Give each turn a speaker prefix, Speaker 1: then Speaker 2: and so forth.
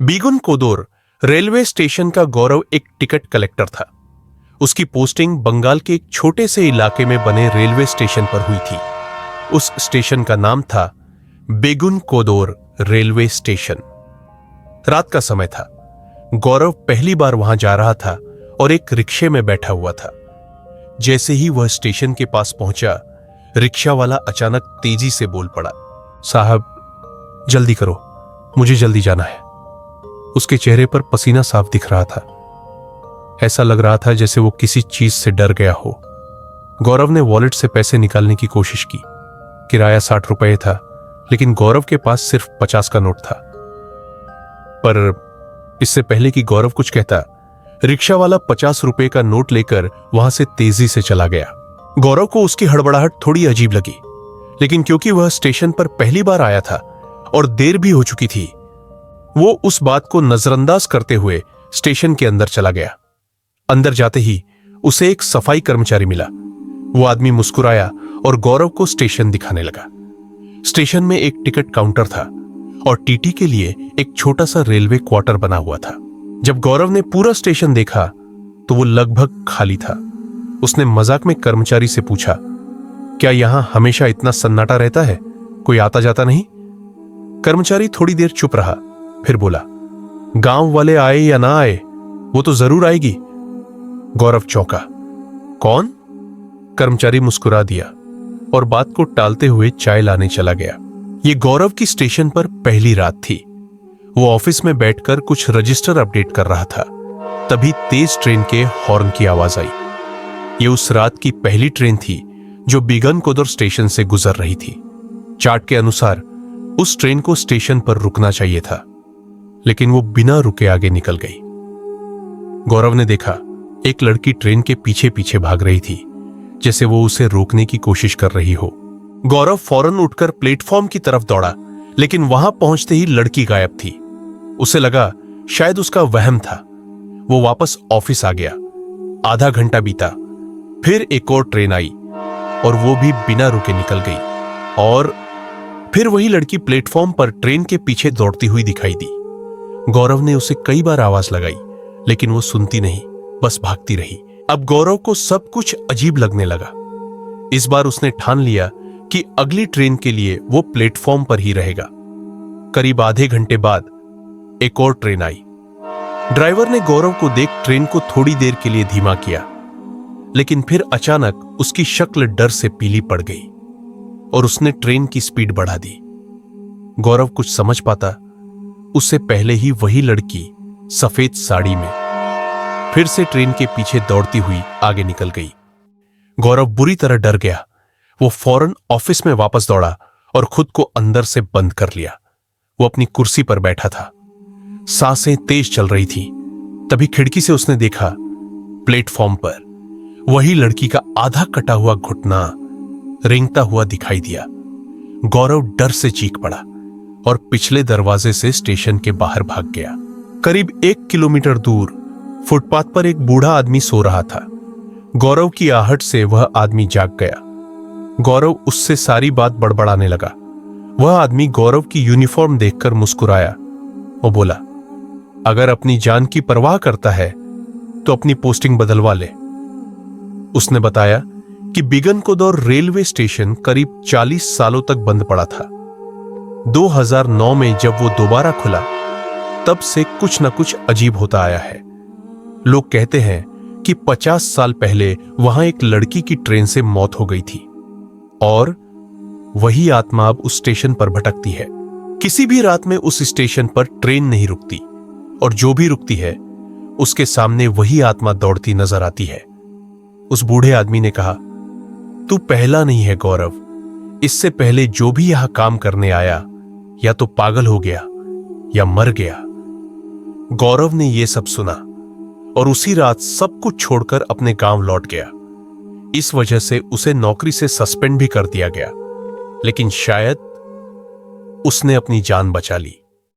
Speaker 1: बीगुन कोदोर railway station का गौरव एक ticket collector था। उसकी पोस्टिंग बंगाल के एक छोटे से इलाके में बने रेलवे स्टेशन पर हुई थी। उस स्टेशन का नाम था बेगुन कोदोर रेलवे स्टेशन। रात का समय था। गौरव पहली बार वहां जा रहा था और एक रिक्शे में बैठा हुआ था। जैसे ही वह स्टेशन के पास पहुंचा, रिक्शा वाला अचानक तेजी से बोल पड़ा, साहब जल्दी करो, मुझे जल्दी जाना है। उसके चेहरे पर पसीना साफ दिख रहा था। ऐसा लग रहा था जैसे वो किसी चीज से डर गया हो। गौरव ने वॉलेट से पैसे निकालने की कोशिश की। किराया 60 रुपए था, लेकिन गौरव के पास सिर्फ 50 का नोट था। पर इससे पहले कि गौरव कुछ कहता, रिक्शा वाला 50 रुपए का नोट लेकर वहां से तेजी से चला गया। गौरव को उसकी हड़बड़ाहट थोड़ी अजीब लगी, लेकिन क्योंकि वह स्टेशन पर पहली बार आया था और देर भी हो चुकी थी, वो उस बात को नजरअंदाज करते हुए स्टेशन के अंदर चला गया। अंदर जाते ही उसे एक सफाई कर्मचारी मिला। वो आदमी मुस्कुराया और गौरव को स्टेशन दिखाने लगा। स्टेशन में एक टिकट काउंटर था और टीटी के लिए एक छोटा सा रेलवे क्वार्टर बना हुआ था। जब गौरव ने पूरा स्टेशन देखा तो वो लगभग खाली था। उसने मजाक में कर्मचारी से पूछा, क्या यहां हमेशा इतना सन्नाटा रहता है? कोई आता जाता नहीं? कर्मचारी थोड़ी देर चुप रहा, फिर बोला, गांव वाले आए या ना आए, वो तो जरूर आएगी। गौरव चौंका। कौन? कर्मचारी मुस्कुरा दिया और बात को टालते हुए चाय लाने चला गया। ये गौरव की स्टेशन पर पहली रात थी। वो ऑफिस में बैठकर कुछ रजिस्टर अपडेट कर रहा था। तभी तेज ट्रेन के हॉर्न की आवाज आई। ये उस रात की पहली ट्रेन थी जो बीगन कोदोर स्टेशन से गुजर रही थी। चार्ट के अनुसार उस ट्रेन को स्टेशन पर रुकना चाहिए था, लेकिन वो बिना रुके आगे निकल गई। गौरव ने देखा एक लड़की ट्रेन के पीछे पीछे भाग रही थी, जैसे वो उसे रोकने की कोशिश कर रही हो। गौरव फौरन उठकर प्लेटफॉर्म की तरफ दौड़ा, लेकिन वहां पहुंचते ही लड़की गायब थी। उसे लगा शायद उसका वहम था। वो वापस ऑफिस आ गया। आधा घंटा बीता, फिर एक और ट्रेन आई और वो भी बिना रुके निकल गई। और फिर वही लड़की प्लेटफॉर्म पर ट्रेन के पीछे दौड़ती हुई दिखाई दी। गौरव ने उसे कई बार आवाज लगाई, लेकिन वो सुनती नहीं, बस भागती रही। अब गौरव को सब कुछ अजीब लगने लगा। इस बार उसने ठान लिया कि अगली ट्रेन के लिए वो प्लेटफॉर्म पर ही रहेगा। करीब आधे घंटे बाद एक और ट्रेन आई। ड्राइवर ने गौरव को देख ट्रेन को थोड़ी देर के लिए धीमा किया, लेकिन फिर अचानक उसकी शक्ल डर से पीली पड़ गई और उसने ट्रेन की स्पीड बढ़ा दी। गौरव कुछ समझ पाता उससे पहले ही वही लड़की सफेद साड़ी में फिर से ट्रेन के पीछे दौड़ती हुई आगे निकल गई। गौरव बुरी तरह डर गया। वो फौरन ऑफिस में वापस दौड़ा और खुद को अंदर से बंद कर लिया। वो अपनी कुर्सी पर बैठा था। सांसें तेज चल रही थी। तभी खिड़की से उसने देखा प्लेटफॉर्म पर वही लड़की का आधा कटा हुआ घुटना रेंगता हुआ दिखाई दिया। गौरव डर से चीख पड़ा और पिछले दरवाजे से स्टेशन के बाहर भाग गया। करीब 1 किलोमीटर दूर फुटपाथ पर एक बूढ़ा आदमी सो रहा था। गौरव की आहट से वह आदमी जाग गया। गौरव उससे सारी बात बड़बड़ाने लगा। वह आदमी गौरव की यूनिफॉर्म देखकर मुस्कुराया और बोला, अगर अपनी जान की परवाह करता है तो अपनी पोस्टिंग बदलवा ले। उसने बताया कि बीगन कोदोर रेलवे स्टेशन करीब 40 सालों तक बंद पड़ा था। 2009 में जब वो दोबारा खुला, तब से कुछ न कुछ अजीब होता आया है। लोग कहते हैं कि 50 साल पहले वहां एक लड़की की ट्रेन से मौत हो गई थी और वही आत्मा अब उस स्टेशन पर भटकती है। किसी भी रात में उस स्टेशन पर ट्रेन नहीं रुकती और जो भी रुकती है उसके सामने वही आत्मा दौड़ती नजर आती है। उस बूढ़े आदमी ने कहा, तू पहला नहीं है गौरव। इससे पहले जो भी यहां काम करने आया या तो पागल हो गया या मर गया। गौरव ने यह सब सुना और उसी रात सब कुछ छोड़कर अपने गांव लौट गया। इस वजह से उसे नौकरी से सस्पेंड भी कर दिया गया, लेकिन शायद उसने अपनी जान बचा ली।